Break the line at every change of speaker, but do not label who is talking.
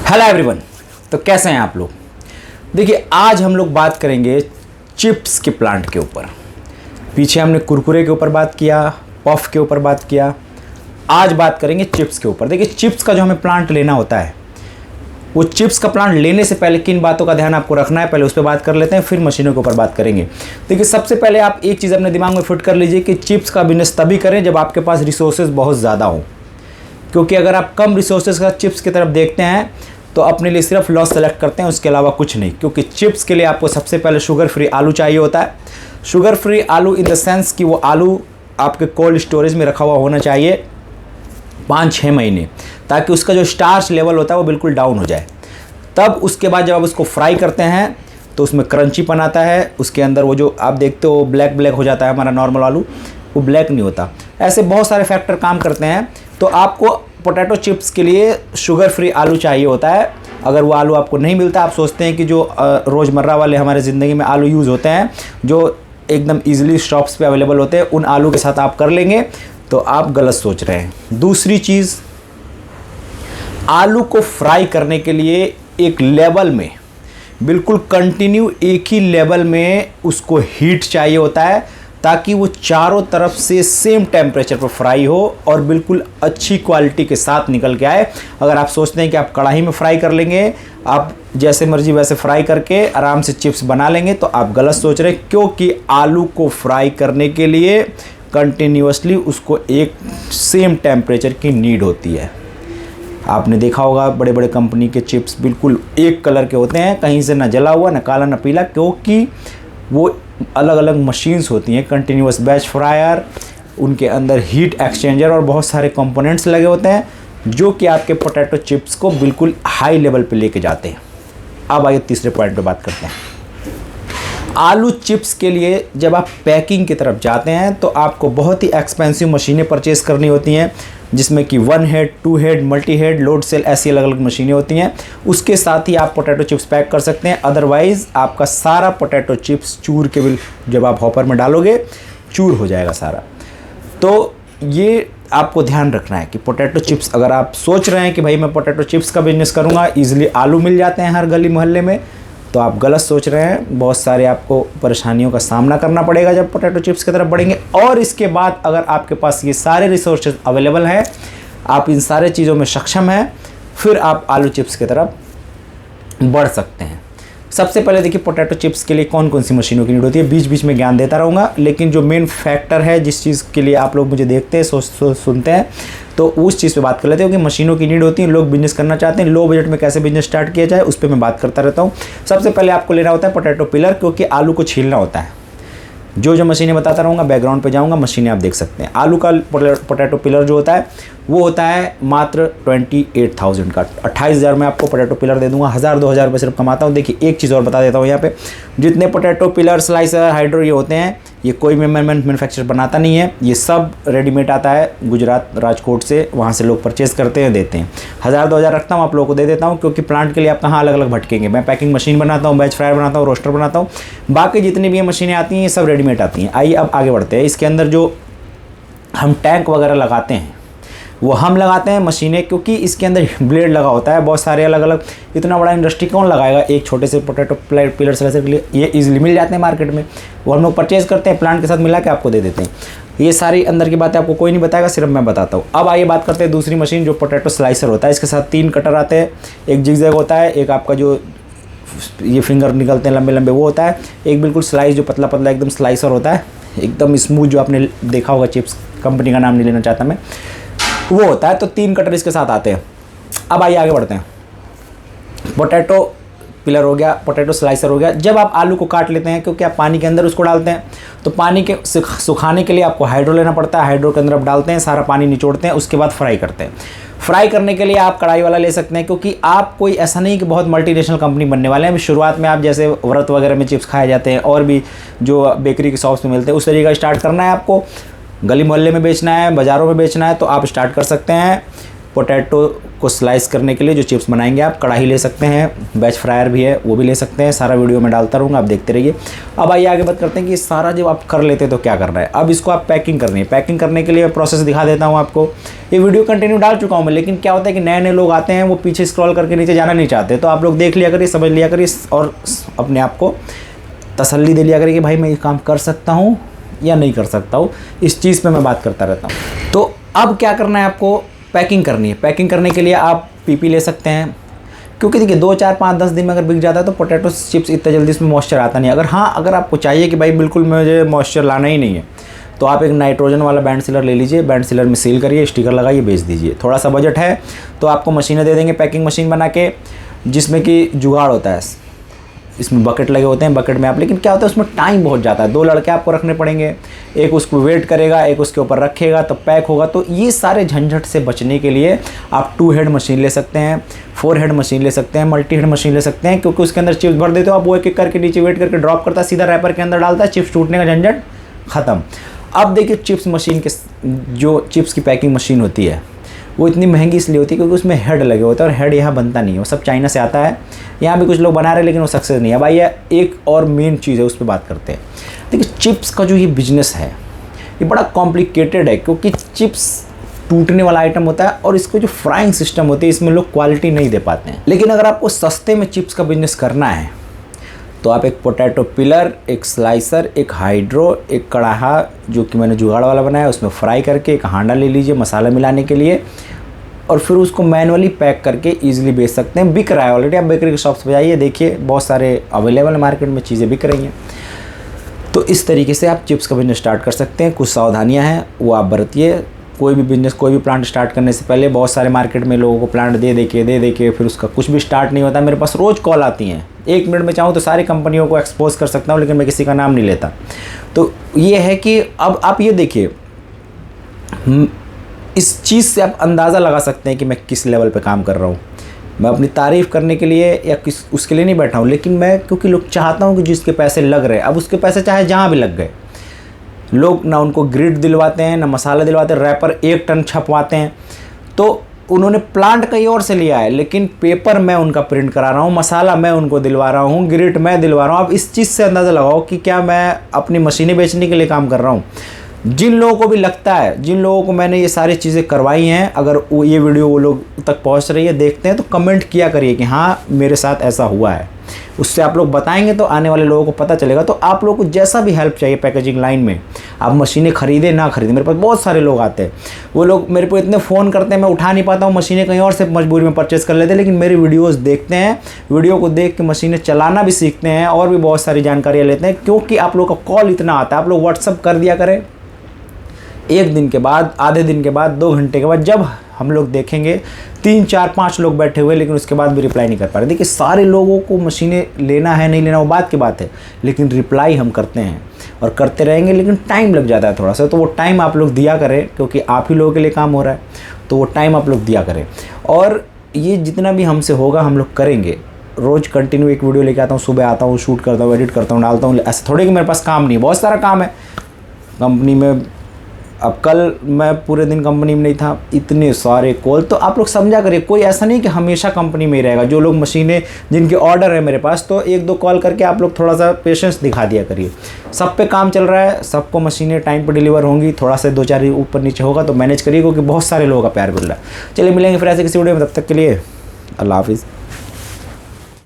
Hello everyone. तो कैसे हैं आप लोग। देखिए आज हम लोग बात करेंगे चिप्स के प्लांट के ऊपर। पीछे हमने कुरकुरे के ऊपर बात किया, पफ के ऊपर बात किया, आज बात करेंगे चिप्स के ऊपर। देखिए चिप्स का जो हमें प्लांट लेना होता है, वो चिप्स का प्लांट लेने से पहले किन बातों का ध्यान आपको रखना है, पहले उस पर बात कर लेते हैं, फिर मशीनों के ऊपर बात करेंगे। देखिए सबसे पहले आप एक चीज़ अपने दिमाग में फिट कर लीजिए कि चिप्स का बिजनेस तभी करें जब आपके पास रिसोर्सेज बहुत ज़्यादा हो, क्योंकि अगर आप कम रिसोर्सेज का चिप्स की तरफ देखते हैं तो अपने लिए सिर्फ लॉस सेलेक्ट करते हैं, उसके अलावा कुछ नहीं। क्योंकि चिप्स के लिए आपको सबसे पहले शुगर फ्री आलू चाहिए होता है। शुगर फ्री आलू इन द सेंस कि वो आलू आपके कोल्ड स्टोरेज में रखा हुआ होना चाहिए 5-6 महीने, ताकि उसका जो स्टार्च लेवल होता है वो बिल्कुल डाउन हो जाए। तब उसके बाद जब आप उसको फ्राई करते हैं तो उसमें क्रंचीपन आता है, उसके अंदर वो जो आप देखते हो ब्लैक ब्लैक हो जाता है हमारा नॉर्मल आलू, वो ब्लैक नहीं होता। ऐसे बहुत सारे फैक्टर काम करते हैं। तो आपको पोटैटो चिप्स के लिए शुगर फ्री आलू चाहिए होता है। अगर वो आलू आपको नहीं मिलता, आप सोचते हैं कि जो रोज़मर्रा वाले हमारे ज़िंदगी में आलू यूज़ होते हैं, जो एकदम ईजिली शॉप्स पे अवेलेबल होते हैं, उन आलू के साथ आप कर लेंगे, तो आप गलत सोच रहे हैं। दूसरी चीज़, आलू को फ्राई करने के लिए एक लेवल में, बिल्कुल कंटिन्यू एक ही लेवल में उसको हीट चाहिए होता है, ताकि वो चारों तरफ से सेम टेम्परेचर पर फ्राई हो और बिल्कुल अच्छी क्वालिटी के साथ निकल के आए। अगर आप सोचते हैं कि आप कढ़ाई में फ्राई कर लेंगे, आप जैसे मर्जी वैसे फ्राई करके आराम से चिप्स बना लेंगे, तो आप गलत सोच रहे हैं। क्योंकि आलू को फ्राई करने के लिए कंटिन्यूअसली उसको एक सेम टेम्परेचर की नीड होती है। आपने देखा होगा बड़े बड़े कंपनी के चिप्स बिल्कुल एक कलर के होते हैं, कहीं से ना जला हुआ ना काला ना पीला, क्योंकि वो अलग अलग मशीन्स होती हैं, कंटिन्यूअस बैच फ्रायर, उनके अंदर हीट एक्सचेंजर और बहुत सारे कंपोनेंट्स लगे होते हैं, जो कि आपके पोटैटो चिप्स को बिल्कुल हाई लेवल पे लेके जाते हैं। अब आइए तीसरे पॉइंट पे बात करते हैं। आलू चिप्स के लिए जब आप पैकिंग की तरफ जाते हैं तो आपको बहुत ही एक्सपेंसिव मशीनें परचेज़ करनी होती हैं, जिसमें कि 1 head, 2 head, multi head, load cell, ऐसी अलग अलग मशीनें होती हैं। उसके साथ ही आप पोटैटो चिप्स पैक कर सकते हैं। अदरवाइज़ आपका सारा पोटैटो चिप्स चूर के जब आप हॉपर में डालोगे चूर हो जाएगा सारा। तो ये आपको ध्यान रखना है कि पोटैटो चिप्स, अगर आप सोच रहे हैं कि भाई मैं पोटैटो चिप्स का बिजनेस करूँगा, ईजिली आलू मिल जाते हैं हर गली मोहल्ले में, तो आप गलत सोच रहे हैं। बहुत सारे आपको परेशानियों का सामना करना पड़ेगा जब पोटैटो चिप्स की तरफ बढ़ेंगे। और इसके बाद अगर आपके पास ये सारे रिसोर्सेज अवेलेबल हैं, आप इन सारे चीज़ों में सक्षम हैं, फिर आप आलू चिप्स की तरफ बढ़ सकते हैं। सबसे पहले देखिए पोटैटो चिप्स के लिए कौन कौन सी मशीनों की नीड होती है। बीच बीच में ज्ञान देता रहूँगा, लेकिन जो मेन फैक्टर है, जिस चीज़ के लिए आप लोग मुझे देखते हैं, सुनते हैं, तो उस चीज़ पे बात कर लेते हैं कि मशीनों की नीड होती है। लोग बिजनेस करना चाहते हैं, लो बजट में कैसे बिजनेस स्टार्ट किया जाए, उस पर मैं बात करता रहता हूँ। सबसे पहले आपको लेना होता है पोटैटो पिलर, क्योंकि आलू को छीलना होता है। जो मशीनें बताता रहूँगा, बैकग्राउंड पे जाऊँगा, मशीनें आप देख सकते हैं। आलू का पोटैटो पिलर जो होता है वो होता है मात्र 28,000 का। 28,000 में आपको पोटैटो पिलर दे दूँगा। 1,000-2,000 रुपये सिर्फ कमाता हूँ। देखिए एक चीज़ और बता देता हूँ यहाँ पे, जितने पोटैटो पिलर, स्लाइसर, हाइड्रो ये होते हैं, ये कोई मैन्युफैक्चर बनाता नहीं है, ये सब रेडीमेड आता है गुजरात, राजकोट से। वहाँ से लोग परचेज़ करते हैं, देते हैं। 1,000-2,000 रखता हूँ, आप लोगों को दे देता हूँ, क्योंकि प्लांट के लिए आप कहाँ अलग अलग भटकेंगे। मैं पैकिंग मशीन बनाता हूँ, बैच फ्रायर बनाता हूँ, रोस्टर बनाता हूँ, बाकी जितनी भी ये मशीनें आती हैं ये सब रेडीमेड आती हैं। आइए अब आगे बढ़ते हैं। इसके अंदर जो हम टैंक वगैरह लगाते हैं वो हम लगाते हैं मशीनें, क्योंकि इसके अंदर ब्लेड लगा होता है बहुत सारे अलग अलग। इतना बड़ा इंडस्ट्री कौन लगाएगा एक छोटे से पोटैटो पिलर स्लाइसर के लिए। ये इजीली मिल जाते हैं मार्केट में, वो हम लोग परचेज़ करते हैं, प्लांट के साथ मिला के आपको दे देते हैं। ये सारी अंदर की बातें आपको कोई नहीं बताएगा, सिर्फ मैं बताता हूँ। अब आइए बात करते हैं दूसरी मशीन, जो पोटैटो स्लाइसर होता है। इसके साथ 3 कटर आते हैं, एक जिगजैग होता है, एक आपका जो ये फिंगर निकलते हैं लंबे लंबे वो होता है, एक बिल्कुल स्लाइस जो पतला पतला एकदम स्लाइसर होता है, एकदम स्मूथ, जो आपने देखा होगा, चिप्स कंपनी का नाम नहीं लेना चाहता मैं, वो होता है। तो 3 कटर इसके साथ आते हैं। अब आइए आगे बढ़ते हैं। पोटैटो पिलर हो गया, पोटैटो स्लाइसर हो गया। जब आप आलू को काट लेते हैं, क्योंकि आप पानी के अंदर उसको डालते हैं, तो पानी के सुखाने के लिए आपको हाइड्रो लेना पड़ता है। हाइड्रो के अंदर आप डालते हैं, सारा पानी निचोड़ते हैं, उसके बाद फ्राई करते हैं। फ्राई करने के लिए आप कढ़ाई वाला ले सकते हैं, क्योंकि आप कोई ऐसा नहीं कि बहुत मल्टीनेशनल कंपनी बनने वाले हैं। अभी शुरुआत में आप जैसे व्रत वगैरह में चिप्स खाए जाते हैं, और भी जो बेकरी के शॉप्स में मिलते हैं, उस तरीके का स्टार्ट करना है आपको। गली मोहल्ले में बेचना है, बाज़ारों में बेचना है, तो आप स्टार्ट कर सकते हैं। पोटैटो को स्लाइस करने के लिए जो चिप्स बनाएंगे आप, कढ़ाई ले सकते हैं, वेज फ्रायर भी है वो भी ले सकते हैं, सारा वीडियो में डालता रहूँगा, आप देखते रहिए। अब आइए आगे बात करते हैं कि सारा जब आप कर लेते हैं तो क्या करना है। अब इसको आप पैकिंग करनी है। पैकिंग करने के लिए प्रोसेस दिखा देता हूँ आपको। ये वीडियो कंटिन्यू डाल चुका हूँ मैं, लेकिन क्या होता है कि नए नए लोग आते हैं, वो पीछे स्क्रॉल करके नीचे जाना नहीं चाहते, तो आप लोग देख लिया करिए, समझ लिया करिए और अपने आप को तसल्ली दे लिया करिए कि भाई मैं ये काम कर सकता हूँ या नहीं कर सकता हूँ। इस चीज़ पे मैं बात करता रहता हूँ। तो अब क्या करना है, आपको पैकिंग करनी है। पैकिंग करने के लिए आप पीपी ले सकते हैं, क्योंकि देखिए 2, 4, 5, 10 दिन में अगर बिक जाता है तो पोटैटो चिप्स इतना जल्दी इसमें मॉइस्चर आता नहीं। अगर आपको चाहिए कि भाई बिल्कुल मुझे मॉइस्चर लाना ही नहीं है, तो आप एक नाइट्रोजन वाला बैंड सीलर ले लीजिए, बैंड सीलर में सील करिए, स्टिकर लगाइए, बेच दीजिए। थोड़ा सा बजट है तो आपको मशीनें दे देंगे, पैकिंग मशीन बना के, जिसमें कि जुगाड़ होता है। इसमें बकेट लगे होते हैं, बकेट में आप, लेकिन क्या होता है उसमें टाइम बहुत जाता है। 2 लड़के आपको रखने पड़ेंगे, एक उसको वेट करेगा, एक उसके ऊपर रखेगा, तब पैक होगा। तो ये सारे झंझट से बचने के लिए आप 2 हेड मशीन ले सकते हैं, 4 हेड मशीन ले सकते हैं, मल्टी हेड मशीन ले सकते हैं, क्योंकि उसके अंदर चिप्स भर देते हो आप, वो एक एक करके नीचे वेट करके ड्रॉप करता है, सीधा रैपर के अंदर डालता है, चिप्स टूटने का झंझट खत्म। अब देखिए चिप्स मशीन के जो चिप्स की पैकिंग मशीन होती है वो इतनी महंगी इसलिए होती है क्योंकि उसमें हेड लगे होते हैं, और हेड यहाँ बनता नहीं है, वो सब चाइना से आता है। यहाँ भी कुछ लोग बना रहे हैं लेकिन वो सक्सेस नहीं है। भाई एक और मेन चीज़ है, उस पर बात करते हैं। देखिए चिप्स का जो ये बिजनेस है ये बड़ा कॉम्प्लिकेटेड है, क्योंकि चिप्स टूटने वाला आइटम होता है और इसको जो फ्राइंग सिस्टम होती है इसमें लोग क्वालिटी नहीं दे पाते हैं। लेकिन अगर आपको सस्ते में चिप्स का बिजनेस करना है तो आप एक पोटैटो पिलर, एक स्लाइसर, एक हाइड्रो, एक कढ़ाहा जो कि मैंने जुगाड़ वाला बनाया उसमें फ्राई करके, एक हांडा ले लीजिए मसाला मिलाने के लिए, और फिर उसको मैनुअली पैक करके इजीली बेच सकते हैं। बिक रहा है ऑलरेडी, आप बेकरी के शॉप्स पे जाइए, देखिए बहुत सारे अवेलेबल मार्केट में चीज़ें बिक रही हैं। तो इस तरीके से आप चिप्स का बिजनेस स्टार्ट कर सकते हैं। कुछ सावधानियाँ हैं वो आप बरतिए। कोई भी बिजनेस, कोई भी प्लांट स्टार्ट करने से पहले बहुत सारे मार्केट में लोगों को प्लांट दे के फिर उसका कुछ भी स्टार्ट नहीं होता। मेरे पास रोज़ कॉल आती हैं, 1 मिनट में चाहूँ तो सारी कंपनियों को एक्सपोज कर सकता हूँ, लेकिन मैं किसी का नाम नहीं लेता। तो ये है कि अब आप ये देखिए, इस चीज़ से आप अंदाज़ा लगा सकते हैं कि मैं किस लेवल पे काम कर रहा हूँ। मैं अपनी तारीफ़ करने के लिए या उसके लिए नहीं बैठा हूँ, लेकिन मैं क्योंकि लोग चाहता हूँ कि जिसके पैसे लग रहे हैं, अब उसके पैसे चाहे जहाँ भी लग गए, लोग ना उनको ग्रिड दिलवाते हैं, ना मसाला दिलवाते हैं, रैपर 1 टन छपवाते हैं। तो उन्होंने प्लांट कहीं और से लिया है, लेकिन पेपर मैं उनका प्रिंट करा रहा हूँ, मसाला मैं उनको दिलवा रहा हूँ, ग्रिड मैं दिलवा रहा हूँ। अब इस चीज़ से अंदाज़ा लगाओ कि क्या मैं अपनी मशीनें बेचने के लिए काम कर रहा हूँ। जिन लोगों को भी लगता है, जिन लोगों को मैंने ये सारी चीज़ें करवाई हैं, अगर वो ये वीडियो वो लोग तक पहुंच रही है, देखते हैं, तो कमेंट किया करिए कि हाँ मेरे साथ ऐसा हुआ है। उससे आप लोग बताएंगे तो आने वाले लोगों को पता चलेगा। तो आप लोगों को जैसा भी हेल्प चाहिए पैकेजिंग लाइन में, आप मशीनें खरीदें ना खरीदें, मेरे पास बहुत सारे लोग आते हैं, वो लोग मेरे को इतने फ़ोन करते हैं, मैं उठा नहीं पाता हूँ, मशीनें कहीं और से मजबूरी में परचेज़ कर लेते हैं, लेकिन मेरी वीडियोस देखते हैं, वीडियो को देख के मशीनें चलाना भी सीखते हैं और भी बहुत सारी जानकारियाँ लेते हैं। क्योंकि आप लोग का कॉल इतना आता है, आप लोग व्हाट्सअप कर दिया करें, 1 दिन के बाद, आधे दिन के बाद, 2 घंटे के बाद, जब हम लोग देखेंगे 3, 4, 5 लोग बैठे हुए, लेकिन उसके बाद भी रिप्लाई नहीं कर पा रहे। देखिए सारे लोगों को मशीनें लेना है नहीं लेना वो बात की बात है, लेकिन रिप्लाई हम करते हैं और करते रहेंगे, लेकिन टाइम लग जाता है थोड़ा सा। तो वो टाइम आप लोग दिया करें, क्योंकि आप ही लोगों के लिए काम हो रहा है, तो वो टाइम आप लोग दिया करें। और ये जितना भी हमसे होगा हम लोग करेंगे। रोज़ कंटिन्यू एक वीडियो लेके आता हूँ, सुबह आता हूँ, शूट करता हूँ, एडिट करता हूँ, डालता हूँ, ऐसा थोड़ी कि मेरे पास काम नहीं है, बहुत सारा काम है कंपनी में। अब कल मैं पूरे दिन कंपनी में नहीं था, इतने सारे कॉल। तो आप लोग समझा करिए, कोई ऐसा नहीं कि हमेशा कंपनी में ही रहेगा। जो लोग मशीनें जिनके ऑर्डर है मेरे पास, तो 1-2 कॉल करके आप लोग थोड़ा सा पेशेंस दिखा दिया करिए। सब पे काम चल रहा है, सबको मशीनें टाइम पे डिलीवर होंगी, थोड़ा सा 2-4 ऊपर नीचे होगा तो मैनेज करिए, क्योंकि बहुत सारे लोगों का प्यार मिल रहा है। चलिए मिलेंगे फिर ऐसे किसी वीडियो में, तब तक के लिए अल्लाह हाफिज़।